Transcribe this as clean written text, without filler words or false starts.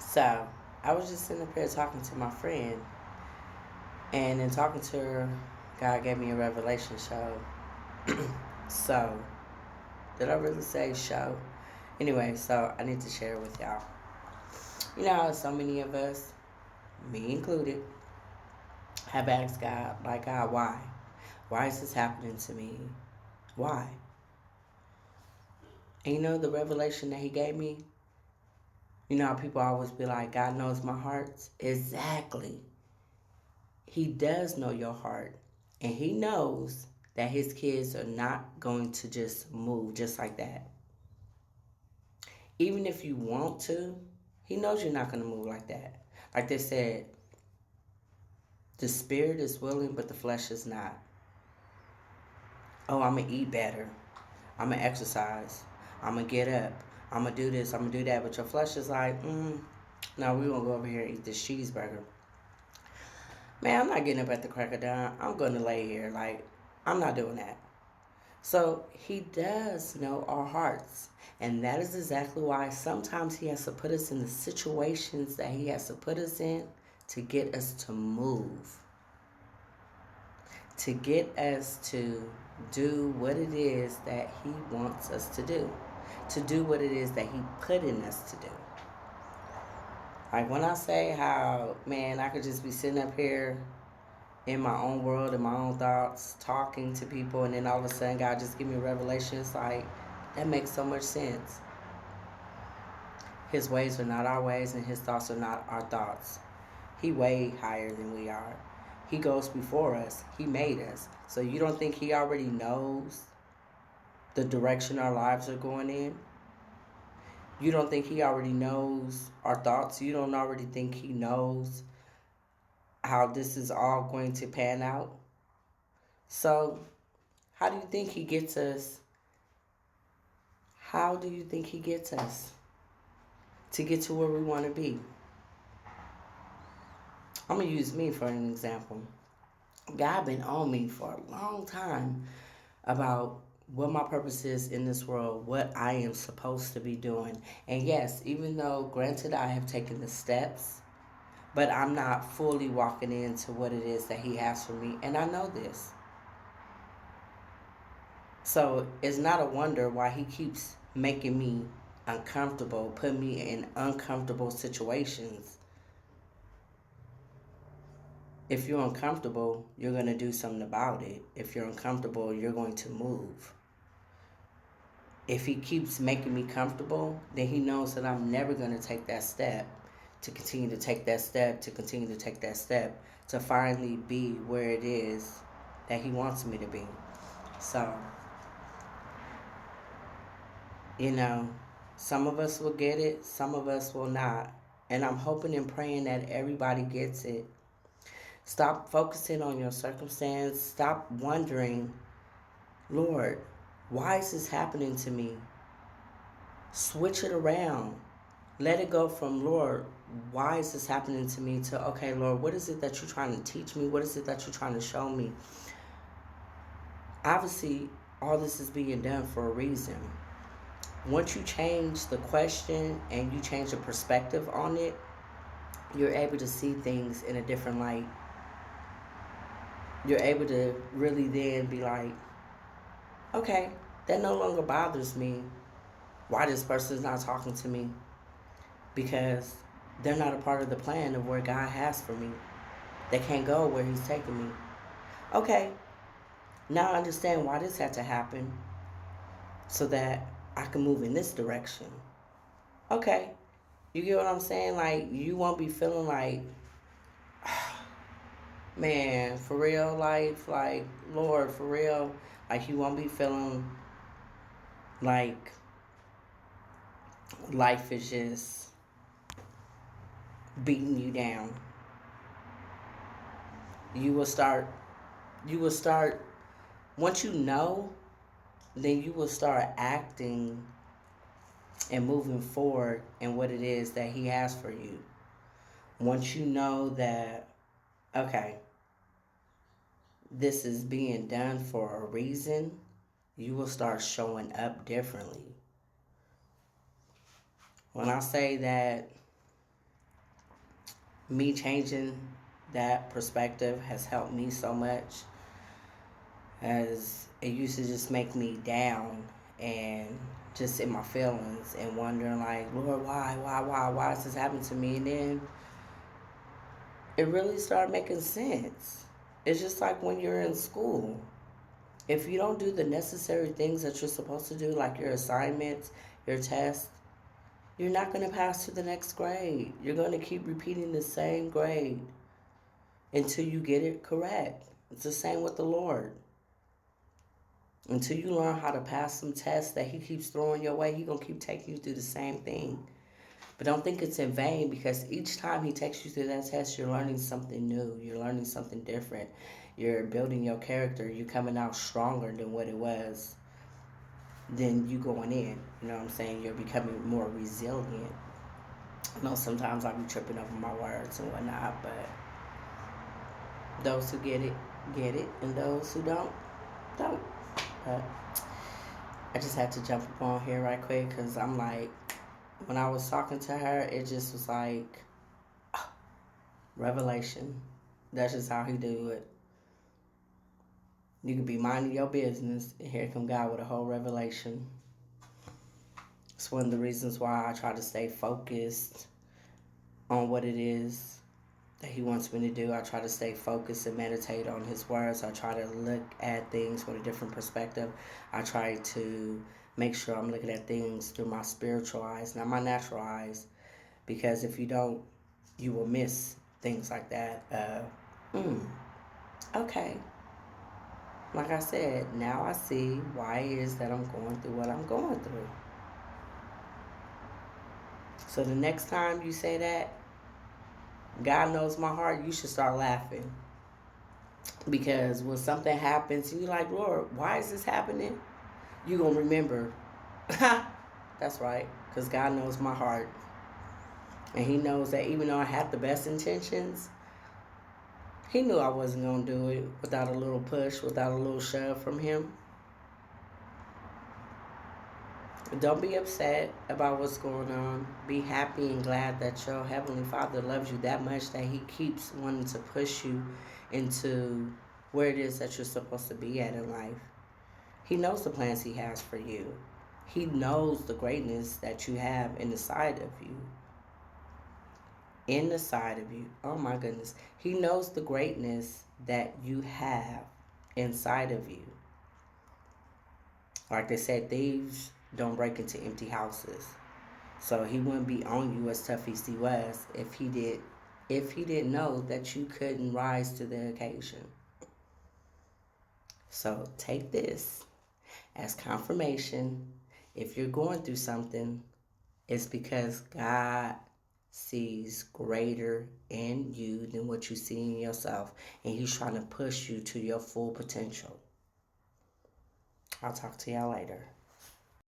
So I was just sitting up here talking to my friend, and in talking to her, God gave me a revelation show. So, did I really say show? Anyway, so I need to share it with y'all. You know how so many of us, me included, have asked God, like, God, why? Why is this happening to me? Why? And you know the revelation that He gave me? You know how people always be like, God knows my heart? Exactly. He does know your heart. And He knows that His kids are not going to just move just like that. Even if you want to, He knows you're not going to move like that. Like they said, the spirit is willing, but the flesh is not. Oh, I'm going to eat better. I'm going to exercise. I'm going to get up. I'm going to do this. I'm going to do that. But your flesh is like, no, we're going to go over here and eat this cheeseburger. Man, I'm not getting up at the crack of dawn. I'm going to lay here. Like, I'm not doing that. So He does know our hearts. And that is exactly why sometimes He has to put us in the situations that He has to put us in to get us to move. To get us to do what it is that He wants us to do. To do what it is that He put in us to do. Like when I say how, man, I could just be sitting up here in my own world, in my own thoughts, talking to people, and then all of a sudden God just give me a revelation. It's like, that makes so much sense. His ways are not our ways, and His thoughts are not our thoughts. He way higher than we are. He goes before us. He made us. So you don't think He already knows the direction our lives are going in? You don't think He already knows our thoughts? You don't already think He knows how this is all going to pan out? So how do you think He gets us? How do you think He gets us to get to where we want to be? I'm going to use me for an example. God been on me for a long time about what my purpose is in this world, what I am supposed to be doing. And yes, even though, granted, I have taken the steps, but I'm not fully walking into what it is that He has for me. And I know this. So it's not a wonder why He keeps making me uncomfortable, putting me in uncomfortable situations. If you're uncomfortable, you're going to do something about it. If you're uncomfortable, you're going to move. If He keeps making me comfortable, then He knows that I'm never going to take that step, to continue to take that step, to continue to take that step, to finally be where it is that He wants me to be. So, you know, some of us will get it, some of us will not. And I'm hoping and praying that everybody gets it. Stop focusing on your circumstance. Stop wondering, Lord, why is this happening to me? Switch it around. Let it go from, Lord, why is this happening to me, to, okay, Lord, what is it that you're trying to teach me? What is it that you're trying to show me? Obviously, all this is being done for a reason. Once you change the question and you change the perspective on it, you're able to see things in a different light. You're able to really then be like, okay, that no longer bothers me. Why this person is not talking to me? Because they're not a part of the plan of where God has for me. They can't go where He's taking me. Okay, now I understand why this had to happen, so that I can move in this direction. Okay, you get what I'm saying? Like, you won't be feeling like, man, for real, life, like, Lord, for real. Like, you won't be feeling like life is just beating you down. You will start, you will start, once you know, then you will start acting and moving forward in what it is that He has for you. Once you know that, okay, this is being done for a reason, you will start showing up differently. When I say that me changing that perspective has helped me so much, as it used to just make me down and just in my feelings and wondering like, Lord, why is this happening to me? And then it really started making sense. It's just like when you're in school. If you don't do the necessary things that you're supposed to do, like your assignments, your tests, you're not going to pass to the next grade. You're going to keep repeating the same grade until you get it correct. It's the same with the Lord. Until you learn how to pass some tests that He keeps throwing your way, He's going to keep taking you through the same thing. But don't think it's in vain, because each time He takes you through that test, you're learning something new. You're learning something different. You're building your character. You're coming out stronger than what it was than you going in. You know what I'm saying? You're becoming more resilient. I know sometimes I'll be tripping over my words and whatnot, but those who get it, and those who don't. But I just had to jump up on here right quick, because I'm like, when I was talking to her, it just was like, revelation. That's just how He do it. You could be minding your business, and here come God with a whole revelation. It's one of the reasons why I try to stay focused on what it is that He wants me to do. I try to stay focused and meditate on His words. I try to look at things with a different perspective. I try to make sure I'm looking at things through my spiritual eyes, not my natural eyes. Because if you don't, you will miss things like that. Okay. Like I said, now I see why it is that I'm going through what I'm going through. So the next time you say that, God knows my heart, you should start laughing. Because when something happens, and you're like, Lord, why is this happening? You're going to remember. That's right. Because God knows my heart. And He knows that even though I had the best intentions, He knew I wasn't going to do it without a little push, without a little shove from Him. Don't be upset about what's going on. Be happy and glad that your Heavenly Father loves you that much that He keeps wanting to push you into where it is that you're supposed to be at in life. He knows the plans He has for you. He knows the greatness that you have in the side of you. In the side of you. Oh my goodness. He knows the greatness that you have inside of you. Like they said, thieves don't break into empty houses. So He wouldn't be on you as tough as He was if He didn't know that you couldn't rise to the occasion. So take this as confirmation. If you're going through something, it's because God sees greater in you than what you see in yourself, and He's trying to push you to your full potential. I'll talk to y'all later.